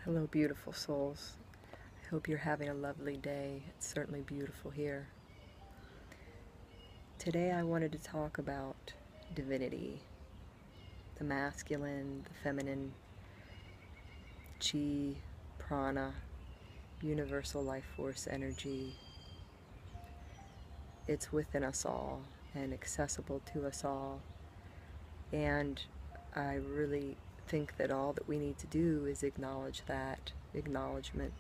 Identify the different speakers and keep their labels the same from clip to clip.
Speaker 1: Hello, beautiful souls. I hope you're having a lovely day. It's certainly beautiful here. Today I wanted to talk about divinity, the masculine, the feminine, chi, prana, universal life force energy. It's within us all and accessible to us all. And I really think that all that we need to do is acknowledge that acknowledgement.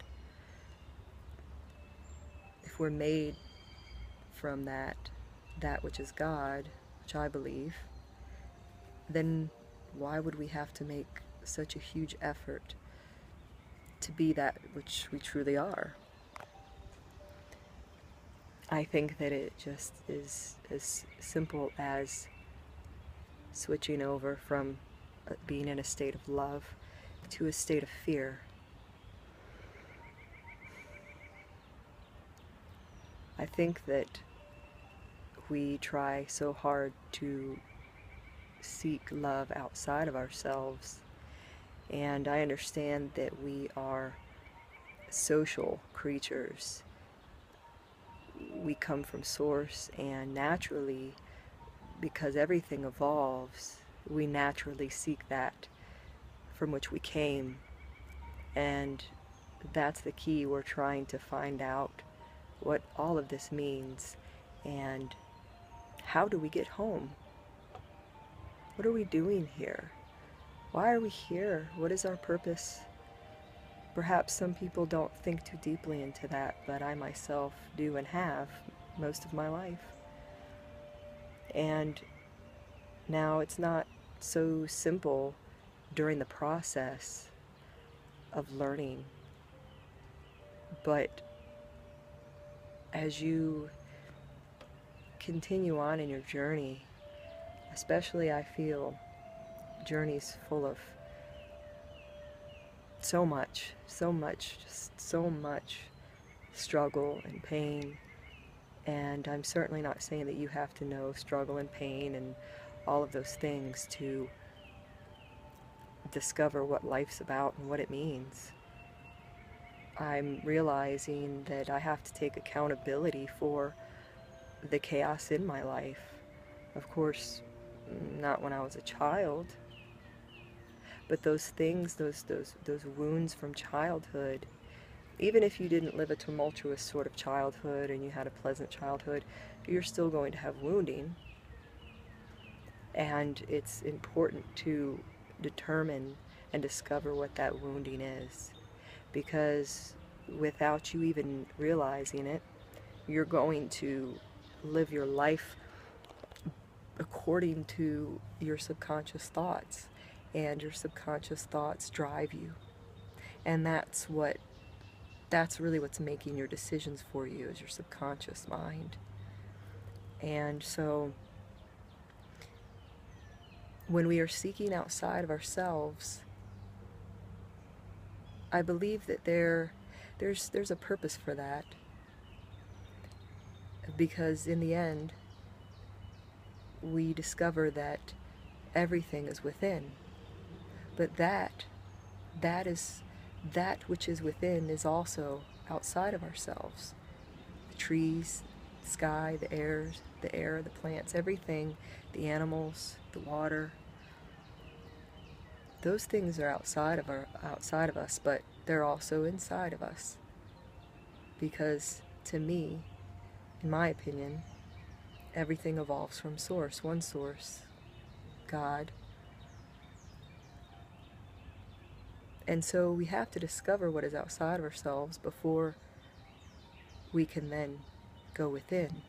Speaker 1: If we're made from that which is God, which I believe, then why would we have to make such a huge effort to be that which we truly are? I think that it just is as simple as switching over from being in a state of love to a state of fear. I think that we try so hard to seek love outside of ourselves, and I understand that we are social creatures. We come from source, and naturally, because everything evolves, we naturally seek that from which we came, and that's the key. We're trying to find out what all of this means, and how do we get home? What are we doing here? Why are we here? What is our purpose? Perhaps some people don't think too deeply into that, but I myself do and have most of my life. And now it's not so simple during the process of learning, but as you continue on in your journey, especially I feel journeys full of so much, just so much struggle and pain. And I'm certainly not saying that you have to know struggle and pain and all of those things to discover what life's about and what it means. I'm realizing that I have to take accountability for the chaos in my life. Of course, not when I was a child, but those things, those wounds from childhood, even if you didn't live a tumultuous sort of childhood and you had a pleasant childhood, you're still going to have wounding. And it's important to determine and discover what that wounding is, because without you even realizing it, you're going to live your life according to your subconscious thoughts, and your subconscious thoughts drive you, and that's really what's making your decisions for you, is your subconscious mind. And so when we are seeking outside of ourselves, I believe that there's a purpose for that, because in the end we discover that everything is within, but that which is within is also outside of ourselves. The trees, the sky, the air, the plants, everything, the animals, the water. Those things are outside of us, but they're also inside of us. Because to me, in my opinion, everything evolves from source, one source, God. And so we have to discover what is outside of ourselves before we can then go within.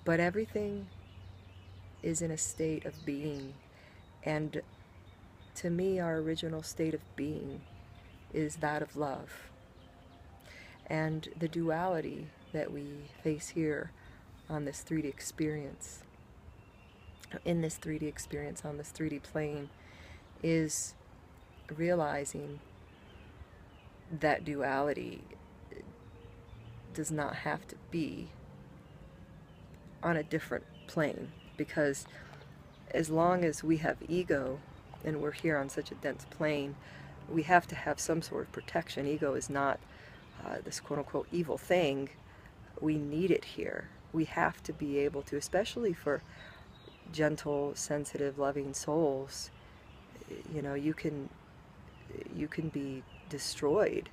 Speaker 1: But everything is in a state of being, and to me, our original state of being is that of love. And the duality that we face here on this 3D experience, in this 3D experience, on this 3D plane, is realizing that duality does not have to be on a different plane, because as long as we have ego and we're here on such a dense plane, we have to have some sort of protection. Ego is not this quote-unquote evil thing. We need it here. We have to be able to, especially for gentle, sensitive, loving souls. You know, you can be destroyed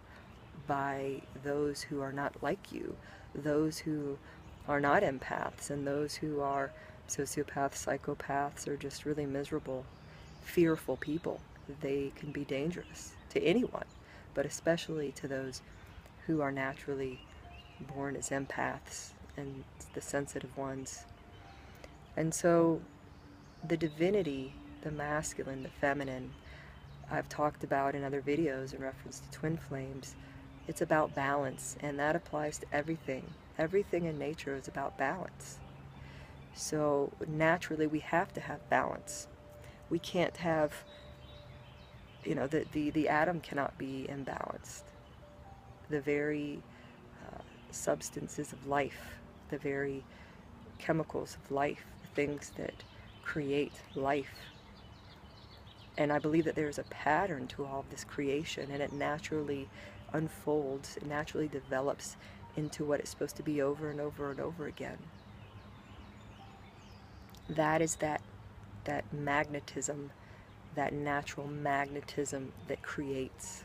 Speaker 1: by those who are not like you, those who are not empaths, and those who are sociopaths, psychopaths, or just really miserable, fearful people. They can be dangerous to anyone, but especially to those who are naturally born as empaths and the sensitive ones. And so the divinity, the masculine, the feminine, I've talked about in other videos in reference to twin flames. It's about balance, and that applies to everything. Everything in nature is about balance. So naturally we have to have balance. We can't have, you know, the atom cannot be imbalanced. The very substances of life, the very chemicals of life, the things that create life. And I believe that there's a pattern to all of this creation, and it naturally unfolds, it naturally develops into what it's supposed to be over and over and over again. That is that magnetism, that natural magnetism that creates.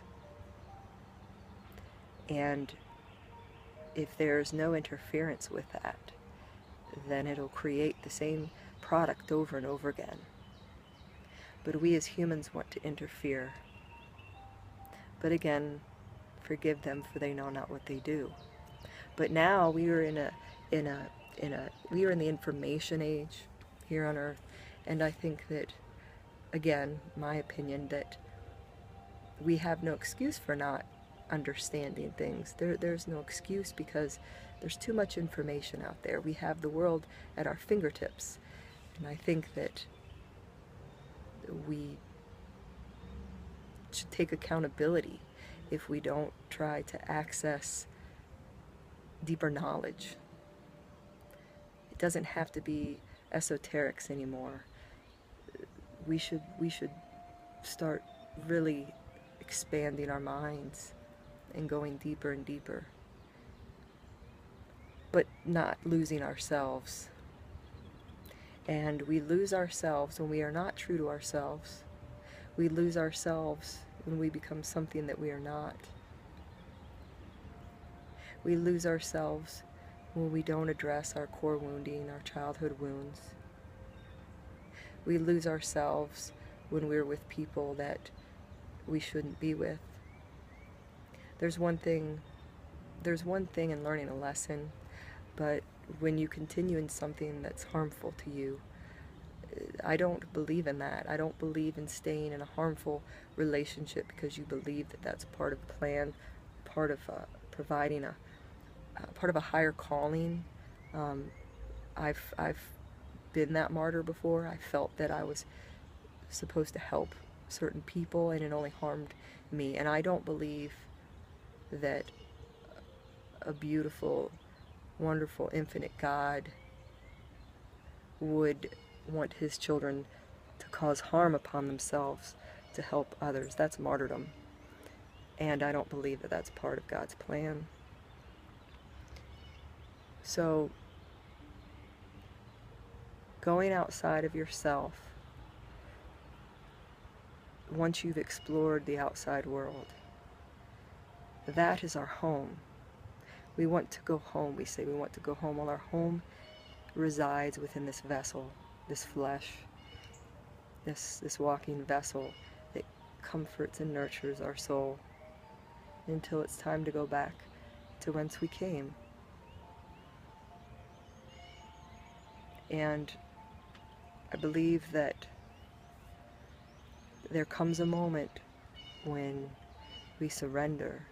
Speaker 1: And if there's no interference with that, then it'll create the same product over and over again. But we as humans want to interfere. But again, forgive them, for they know not what they do. But now we are in the information age here on Earth, and I think that, again, my opinion, that we have no excuse for not understanding things. There's no excuse, because there's too much information out there. We have the world at our fingertips, and I think that we should take accountability if we don't try to access deeper knowledge. It doesn't have to be esoterics anymore. We should start really expanding our minds and going deeper and deeper, but not losing ourselves. And we lose ourselves when we are not true to ourselves. We lose ourselves when we become something that we are not. We lose ourselves when we don't address our core wounding, our childhood wounds. We lose ourselves when we're with people that we shouldn't be with. There's one thing in learning a lesson, but when you continue in something that's harmful to you, I don't believe in that. I don't believe in staying in a harmful relationship because you believe that that's part of the plan, part of providing part of a higher calling. I've been that martyr before. I felt that I was supposed to help certain people, and it only harmed me. And I don't believe that a beautiful, wonderful, infinite God would want his children to cause harm upon themselves to help others. That's martyrdom. And I don't believe that that's part of God's plan. So, going outside of yourself, once you've explored the outside world, that is our home. We want to go home. We say we want to go home. Well, our home resides within this vessel, this flesh, this walking vessel that comforts and nurtures our soul until it's time to go back to whence we came. And I believe that there comes a moment when we surrender.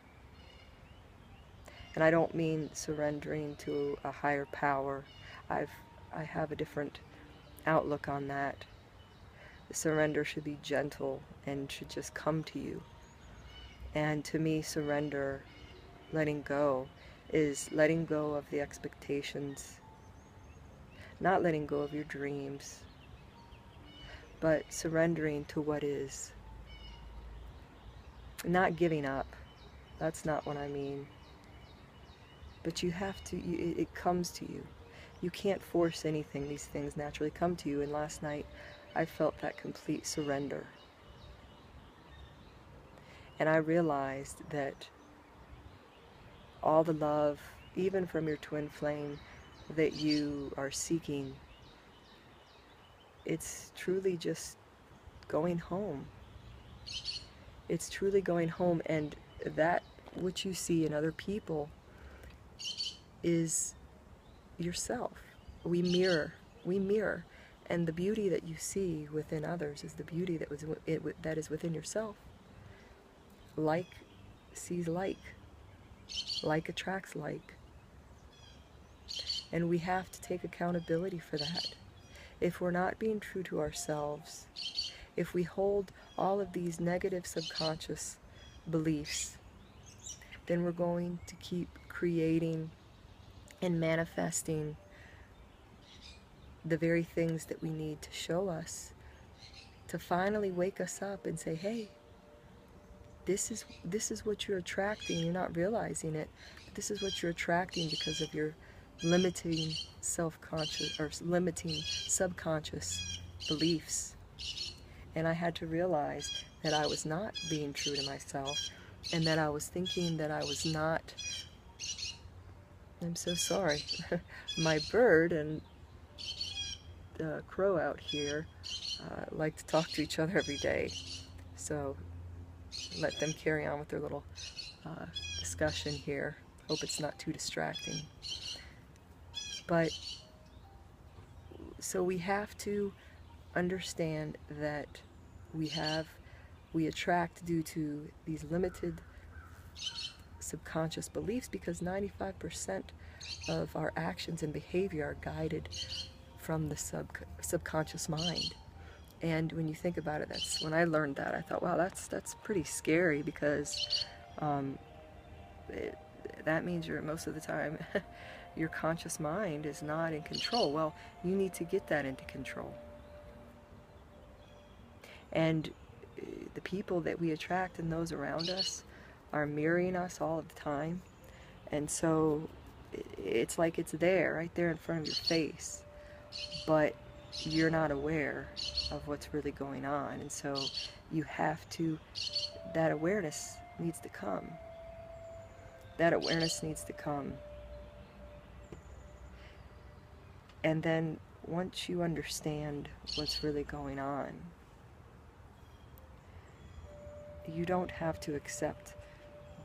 Speaker 1: And I don't mean surrendering to a higher power. I have a different outlook on that. The surrender should be gentle and should just come to you. And to me, surrender, letting go, is letting go of the expectations, not letting go of your dreams, but surrendering to what is. Not giving up. That's not what I mean. But you have to, it comes to you. You can't force anything. These things naturally come to you. And last night, I felt that complete surrender. And I realized that all the love, even from your twin flame, that you are seeking, it's truly just going home. It's truly going home, and that which you see in other people is yourself. We mirror. We mirror. And the beauty that you see within others is the beauty that is within yourself. Like sees like. Like attracts like. And we have to take accountability for that. If we're not being true to ourselves, if we hold all of these negative subconscious beliefs, then we're going to keep creating and manifesting the very things that we need to show us, to finally wake us up and say, hey, this is what you're attracting. You're not realizing it, but this is what you're attracting because of your limiting self-conscious or limiting subconscious beliefs. And I had to realize that I was not being true to myself, and that I was thinking that I was not. I'm so sorry. My bird and the crow out here like to talk to each other every day, so let them carry on with their little discussion here. Hope it's not too distracting. But so we have to understand that we attract due to these limited subconscious beliefs, because 95% of our actions and behavior are guided from the subconscious mind. And when you think about it, that's when I learned that, I thought, wow, that's pretty scary, because that means you're most of the time your conscious mind is not in control. Well, you need to get that into control. And the people that we attract and those around us are mirroring us all of the time. And so it's like it's there, right there in front of your face, but you're not aware of what's really going on. And so you have to, that awareness needs to come. That awareness needs to come. And then once you understand what's really going on, you don't have to accept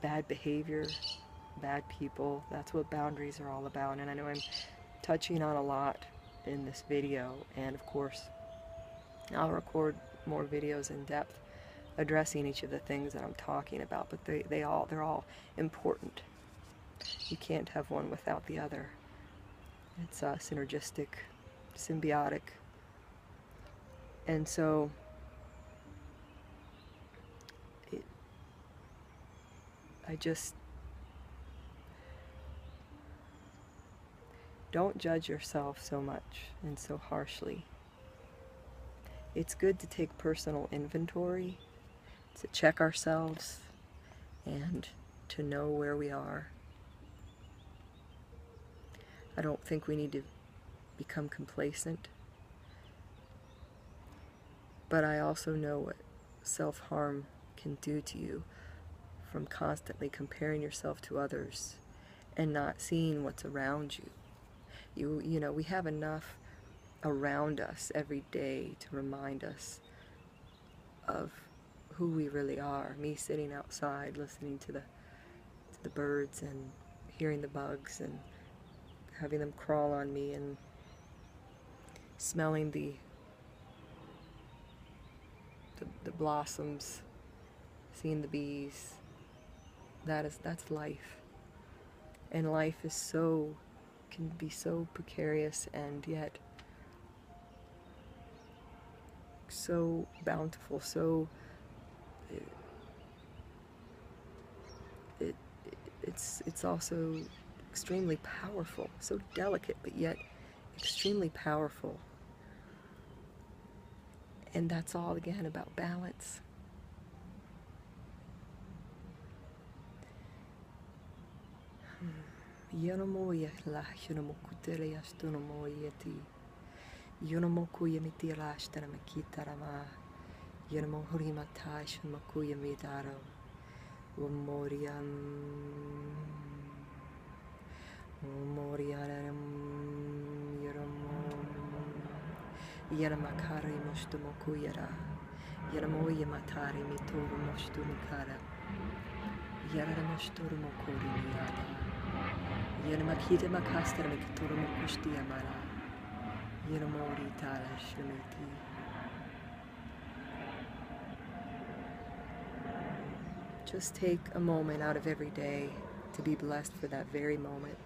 Speaker 1: bad behavior, bad people. That's what boundaries are all about. And I know I'm touching on a lot in this video, and of course I'll record more videos in depth addressing each of the things that I'm talking about, but they're all important. You can't have one without the other. It's synergistic, symbiotic. And so I just don't judge yourself so much and so harshly. It's good to take personal inventory, to check ourselves, and to know where we are. I don't think we need to become complacent, but I also know what self-harm can do to you from constantly comparing yourself to others and not seeing what's around you. You know, we have enough around us every day to remind us of who we really are. Me sitting outside listening to the birds and hearing the bugs and having them crawl on me, and smelling the blossoms, seeing the bees. That's life. And life can be so precarious, and yet so bountiful, so it's also extremely powerful, so delicate, but yet extremely powerful. And that's all, again, about balance. Yanomoya la Yanomokutere Astonomoyeti. Yonomokuya mitila Ashtanamakitama. Yanamohurimata Shamakuya Midaro. Wamoriam Morianam Yanamakari Mostumokuyara. Yanamoya Matari Mitoru Mostumukara. Yanamastur Mokori Miada. Yanamakita Makastar Mikitoru Mokustiamara. Yanamori Tala Shrimiti. Just take a moment out of every day to be blessed for that very moment.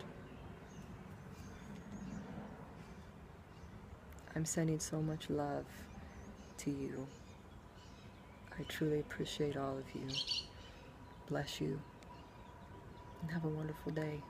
Speaker 1: I'm sending so much love to you. I truly appreciate all of you. Bless you. And have a wonderful day.